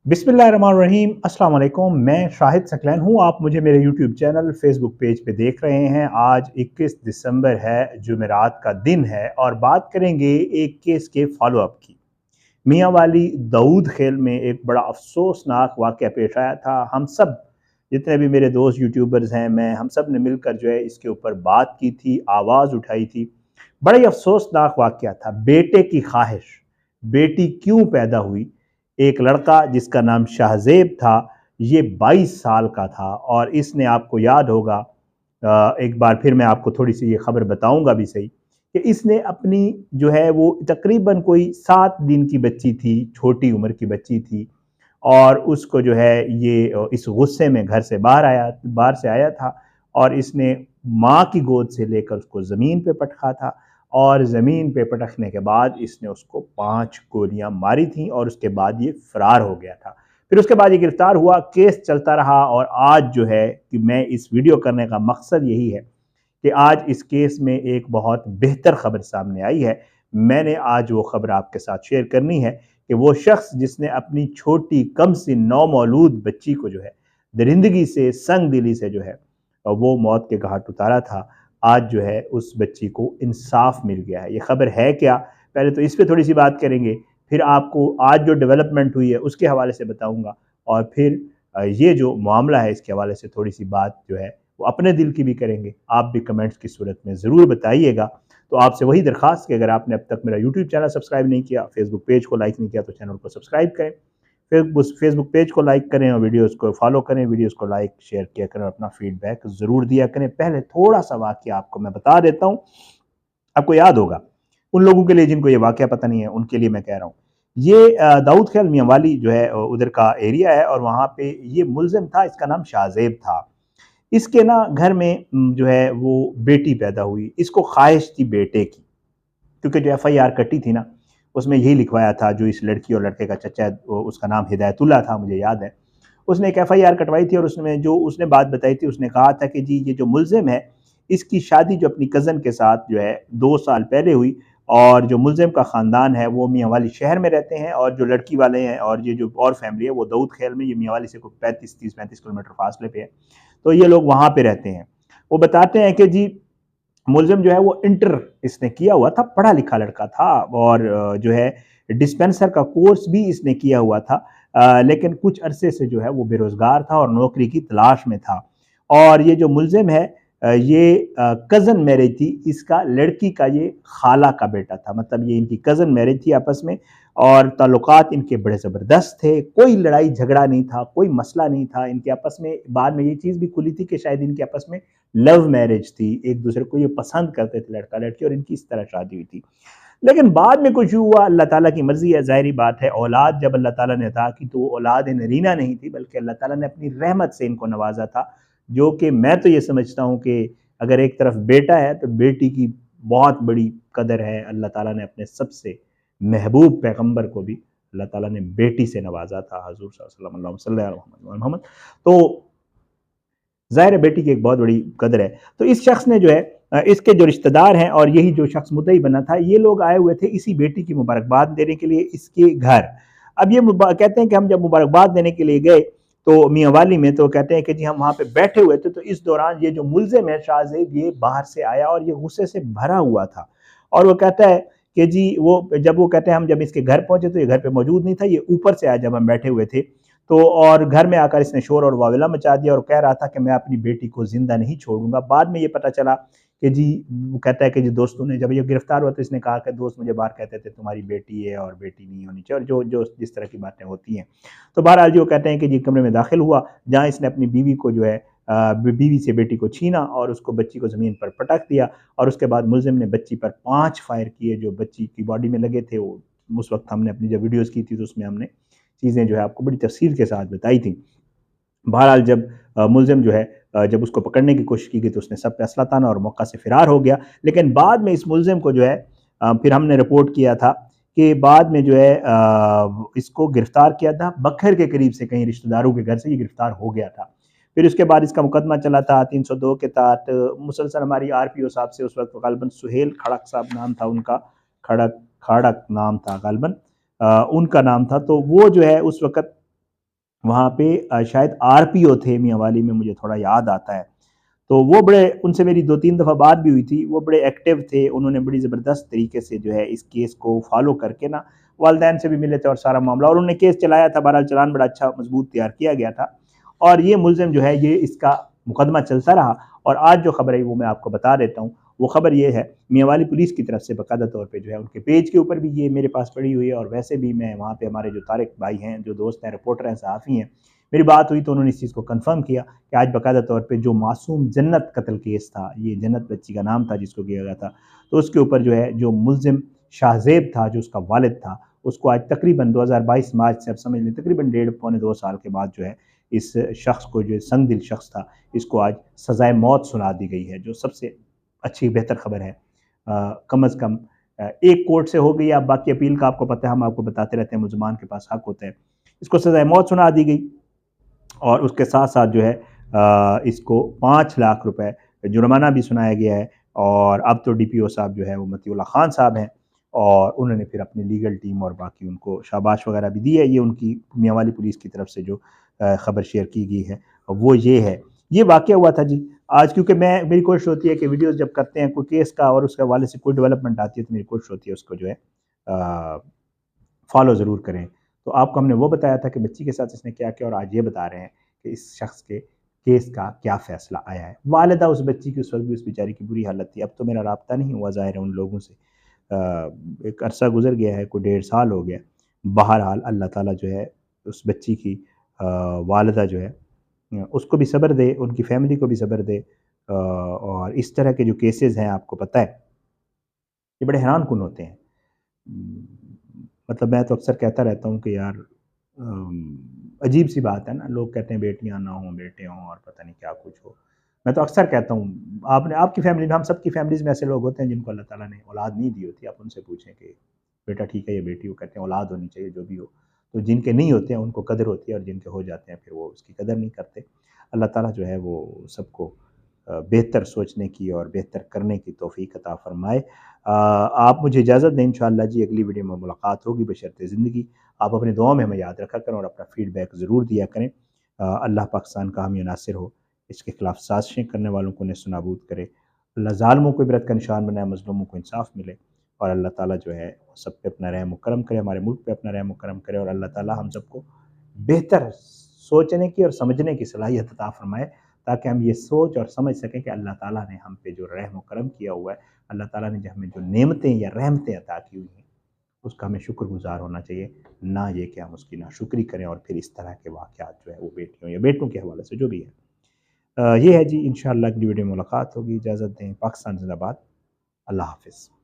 बिस्मिल्लाहिर्रहमानिर्रहीम अस्सलाम वालेकुम। मैं शाहिद सकलैन हूँ। आप मुझे मेरे यूट्यूब चैनल फेसबुक पेज पे देख रहे हैं। आज 21 दिसंबर है, जुमेरात का दिन है और बात करेंगे एक केस के फॉलो अप की। मियाँ वाली दाऊद खेल में एक बड़ा अफसोसनाक वाक़या पेश आया था। हम सब जितने भी मेरे दोस्त यूट्यूबर्स हैं, मैं हम सब ने मिलकर जो है इसके ऊपर बात की थी, आवाज़ उठाई थी। बड़ा ही अफसोसनाक वाक़या था। बेटे की ख़्वाहिश, बेटी क्यों पैदा हुई? एक लड़का जिसका नाम शाहज़ेब था, ये 22 साल का था और इसने, आपको याद होगा, एक बार फिर मैं आपको थोड़ी-सी ये ख़बर बताऊँगा भी सही, कि इसने अपनी जो है वो तकरीबन कोई 7 दिन की बच्ची थी, छोटी उम्र की बच्ची थी और उसको जो है ये इस गुस्से में घर से बाहर से आया था और इसने माँ की गोद से लेकर उसको ज़मीन पे पटका था और ज़मीन पे पटकने के बाद इसने उसको 5 गोलियाँ मारी थीं और उसके बाद ये फ़रार हो गया था। फिर उसके बाद ये गिरफ़्तार हुआ, केस चलता रहा और आज जो है कि मैं इस वीडियो करने का मकसद यही है कि आज इस केस में एक बहुत बेहतर खबर सामने आई है। मैंने आज वो खबर आपके साथ शेयर करनी है कि वो शख्स जिसने अपनी छोटी कम सी नौमौलूद बच्ची को जो है दरिंदगी से, संग दिली से जो है वो मौत के घाट उतारा था, आज जो है उस बच्ची को इंसाफ मिल गया है। ये खबर है क्या? पहले तो इस पे थोड़ी सी बात करेंगे, फिर आपको आज जो डेवलपमेंट हुई है उसके हवाले से बताऊंगा और फिर ये जो मामला है इसके हवाले से थोड़ी सी बात जो है वो अपने दिल की भी करेंगे। आप भी कमेंट्स की सूरत में ज़रूर बताइएगा। तो आपसे वही दरख्वास्त कि अगर आपने अब तक मेरा यूट्यूब चैनल सब्सक्राइब नहीं किया, फेसबुक पेज को लाइक नहीं किया, तो चैनल को सब्सक्राइब करें। फेसबुक पेज को लाइक करें और वीडियोज़ को फॉलो करें, वीडियोज़ को लाइक शेयर किया करें और अपना फीडबैक ज़रूर दिया करें। पहले थोड़ा सा वाक़या आपको मैं बता देता हूँ, आपको याद होगा। उन लोगों के लिए जिनको ये वाक़या पता नहीं है, उनके लिए मैं कह रहा हूँ। ये दाऊद ख़ैल मियांवाली जो है उधर का एरिया है और वहाँ पे ये मुल्ज़िम था, इसका नाम शाहज़ेब था। इसके ना घर में जो है वो बेटी पैदा हुई। इसको ख़्वाहिश थी बेटे की, क्योंकि जो एफआईआर कटी थी ना, उसमें यही लिखवाया था, जो इस लड़की और लड़के का चचा है, उसका नाम हिदायतुल्लाह था, मुझे याद है। उसने एक एफआईआर कटवाई थी और उसमें जो उसने बात बताई थी, उसने कहा था कि जी ये जो मुल्ज़िम है, इसकी शादी जो अपनी कज़न के साथ जो है 2 साल पहले हुई और जो मुल्ज़िम का ख़ानदान है वो मियांवाली शहर में रहते हैं और जो लड़की वाले हैं और ये जो और फैमिली है वो दाऊद खेल में, ये मियांवाली से कोई 35 किलोमीटर फासले पे है। तो ये लोग वहाँ पे रहते हैं। वो बताते हैं कि जी मुल्ज़िम जो है वो इंटर इसने किया हुआ था, पढ़ा लिखा लड़का था और जो है डिस्पेंसर का कोर्स भी इसने किया हुआ था। लेकिन कुछ अरसे से जो है वो बेरोज़गार था और नौकरी की तलाश में था। और ये जो मुल्ज़िम है, ये कज़न मैरिज थी, इसका लड़की का ये खाला का बेटा था, मतलब ये इनकी कज़न मैरिज थी आपस में और ताल्लुकात इनके बड़े ज़बरदस्त थे। कोई लड़ाई झगड़ा नहीं था, कोई मसला नहीं था इनके आपस में। बाद में ये चीज़ भी खुली थी कि शायद इनके आपस में लव मैरिज थी, एक दूसरे को ये पसंद करते थे लड़का लड़की और इनकी इस तरह शादी हुई थी। लेकिन बाद में कुछ हुआ, अल्लाह ताला की मर्जी है, जाहिर बात है। औलाद जब अल्लाह ताला ने अता की तो औलाद नरीना नहीं थी, बल्कि अल्लाह ताला ने अपनी रहमत से इनको नवाजा था। जो कि मैं तो ये समझता हूँ कि अगर एक तरफ बेटा है तो बेटी की बहुत बड़ी कदर है। अल्लाह ताला ने अपने सबसे महबूब पैगंबर को भी अल्लाह ताला ने बेटी से नवाजा था, हजूर सल्लल्लाहु अलैहि वसल्लम। तो ज़ाहिर है बेटी की एक बहुत बड़ी कदर है। तो इस शख्स ने जो है इसके जो रिश्तेदार हैं और यही जो शख्स मुद्दई बना था, ये लोग आए हुए थे इसी बेटी की मुबारकबाद देने के लिए इसके घर। अब ये कहते हैं कि हम जब मुबारकबाद देने के लिए गए तो मियांवाली में, तो कहते हैं कि जी हम वहाँ पे बैठे हुए थे, तो इस दौरान ये जो मुल्ज़िम है शाहज़ेब, ये बाहर से आया और ये गुस्से से भरा हुआ था और वो कहता है कि जी वो कहते हैं हम जब इसके घर पहुँचे तो ये घर पे मौजूद नहीं था, ये ऊपर से आया जब हम बैठे हुए थे। तो और घर में आकर इसने शोर और वावेला मचा दिया और कह रहा था कि मैं अपनी बेटी को ज़िंदा नहीं छोड़ूँगा। बाद में ये पता चला कि जी, वो कहता है कि जी दोस्तों ने, जब ये गिरफ्तार हुआ तो इसने कहा कि दोस्त मुझे बाहर कहते थे तुम्हारी बेटी है और बेटी नहीं होनी चाहिए और जो जो जिस तरह की बातें होती हैं। तो बहरहाल जी वो कहते हैं कि जी कमरे में दाखिल हुआ, जहाँ इसने अपनी बीवी को जो है बीवी से बेटी को छीना और उसको, बच्ची को ज़मीन पर पटक दिया और उसके बाद मुल्ज़िम ने बच्ची पर 5 फायर किए जो बच्ची की बॉडी में लगे थे। वो उस वक़्त हमने अपनी जब वीडियोज़ की थी तो उसमें हमने चीज़ें जो है आपको बड़ी तफ़सील के साथ बताई थी। बहरहाल जब मुल्ज़िम जो है, जब उसको पकड़ने की कोशिश की गई तो उसने सब पे असला ताना और मौका से फ़रार हो गया। लेकिन बाद में इस मुल्ज़िम को जो है फिर हमने रिपोर्ट किया था कि बाद में जो है इसको गिरफ़्तार किया था बखर के करीब से, कहीं रिश्तेदारों के घर से ये गिरफ़्तार हो गया था। फिर उसके बाद इसका मुकदमा चला था 302 के तहत। मुसलसल हमारी आरपीओ साहब से, उस वक़्त ग़ालिबन सुहेल खड़क साहब नाम था उनका, खड़क खाड़क नाम था ग़ालिबन, उनका नाम था। तो वो जो है उस वक़्त वहाँ पे शायद आरपीओ थे मियाँ वाली में, मुझे थोड़ा याद आता है। तो वो बड़े, उनसे मेरी 2-3 दफ़ा बात भी हुई थी, वो बड़े एक्टिव थे, उन्होंने बड़ी ज़बरदस्त तरीके से जो है इस केस को फ़ॉलो करके ना वालिदैन से भी मिले थे और सारा मामला, और उन्होंने केस चलाया था। बहरहाल चालान बड़ा अच्छा मज़बूत तैयार किया गया था और ये मुलज़िम जो है, ये इसका मुकदमा चलता रहा। और आज जो खबर है वो मैं आपको बता देता हूँ। वो खबर ये है, मियाँ वाली पुलिस की तरफ से बाकायदा तौर पे जो है उनके पेज के ऊपर भी ये मेरे पास पड़ी हुई है, और वैसे भी मैं वहाँ पे, हमारे जो तारिक भाई हैं, जो दोस्त हैं, रिपोर्टर हैं, सहाफ़ी हैं, मेरी बात हुई तो उन्होंने इस चीज़ को कन्फर्म किया कि आज बाकायदा तौर पे जो मासूम जन्नत कत्ल केस था, ये जन्नत बच्ची का नाम था जिसको किया गया था, तो उसके ऊपर जो है जो मुलज़िम शाहज़ेब था, जो उसका वालिद था, उसको आज तकरीबन 2022 मार्च से, आप समझ लें तकरीबन डेढ़ पौने 2 साल के बाद जो है इस शख्स को, जो संगदिल शख्स था, इसको आज सज़ाए मौत सुना दी गई है, जो सबसे अच्छी बेहतर खबर है। कम अज़ कम एक कोर्ट से हो गई, अब बाकी अपील का आपको पता है, हम आपको बताते रहते हैं, मुल्ज़मान के पास हक होता है। इसको सज़ाए मौत सुना दी गई और उसके साथ-साथ जो है इसको 5 लाख रुपए जुर्माना भी सुनाया गया है। और अब तो डीपीओ साहब जो है वो मतीउल्लाह खान साहब हैं, और उन्होंने फिर अपनी लीगल टीम और बाकी उनको शाबाश वगैरह भी दी है। ये उनकी मियाँ वाली पुलिस की तरफ से जो खबर शेयर की गई है वो ये है। ये वाक़या हुआ था जी। आज क्योंकि मेरी कोशिश होती है कि वीडियोज़ जब करते हैं कोई केस का और उसके हवाले से कोई डेवलपमेंट आती है, तो मेरी कोशिश होती है उसको जो है फ़ॉलो ज़रूर करें। तो आपको हमने वो बताया था कि बच्ची के साथ इसने क्या किया, और आज ये बता रहे हैं कि इस शख्स के केस का क्या फ़ैसला आया है। वालिदा उस बच्ची की उस वक़्त भी, उस बेचारी की बुरी हालत थी। अब तो मेरा राब्ता नहीं हुआ ज़ाहिर है उन लोगों से। एक अरसा गुज़र गया है, कोई 1.5 साल हो गया। बहरहाल अल्लाह ताला जो है उस बच्ची की वालिदा जो है उसको भी सब्र दे, उनकी फ़ैमिली को भी सब्र दे। और इस तरह के जो केसेज़ हैं, आपको पता है, ये बड़े हैरानकुन होते हैं। मतलब मैं तो अक्सर कहता रहता हूँ कि यार अजीब-सी बात है ना, लोग कहते हैं बेटियाँ ना हों, बेटे हों और पता नहीं क्या कुछ हो। मैं तो अक्सर कहता हूँ, आपने, आपकी फ़ैमिली में, हम सबकी फ़ैमिलीज़ में ऐसे लोग होते हैं जिनको अल्लाह ताला ने औलाद नहीं दी होती। आप उनसे पूछें कि बेटा ठीक है या बेटी, वो कहते हैं औलाद होनी चाहिए जो भी हो। तो जिनके नहीं होते हैं उनको कदर होती है, और जिनके हो जाते हैं फिर वो उसकी कदर नहीं करते। अल्लाह ताला जो है वो सबको बेहतर सोचने की और बेहतर करने की तौफ़ीक अता फ़रमाए। आप मुझे इजाज़त दें, इंशाअल्लाह जी अगली वीडियो में मुलाकात होगी बशर्ते ज़िंदगी। आप अपनी दुआओं में हमें याद रखा करें और अपना फ़ीडबैक ज़रूर दिया करें। अल्लाह पाकिस्तान का हामी नासिर हो, इसके खिलाफ़ साज़िशें करने वालों को नेस्तनाबूद करे। अल्लाह ज़ालिमों को इबरत का निशान बनाए, मज़लूमों को इंसाफ़ मिले, और अल्लाह ताला जो है सब पे अपना रहम व करम करे, हमारे मुल्क पे अपना रहम व करम करे, और अल्लाह ताला हम सबको बेहतर सोचने की और समझने की सलाहियत अता फ़रमाए, ताकि हम ये सोच और समझ सकें कि अल्लाह ताला ने हम पे जो रहम व करम किया हुआ है, अल्लाह ताला ने जो हमें जो नेमतें या रहमतें अता की हुई हैं, उसका हमें शुक्रगुज़ार होना चाहिए, ना ये कि हम उसकी नाशुक्री करें और फिर इस तरह के वाक़यात जो है वो बेटियों या बेटों के हवाले से जो भी है। ये है जी, इंशाअल्लाह अगली वीडियो में मुलाकात होगी। इजाज़त दें। पाकिस्तान ज़िंदाबाद। अल्लाह हाफ़िज़।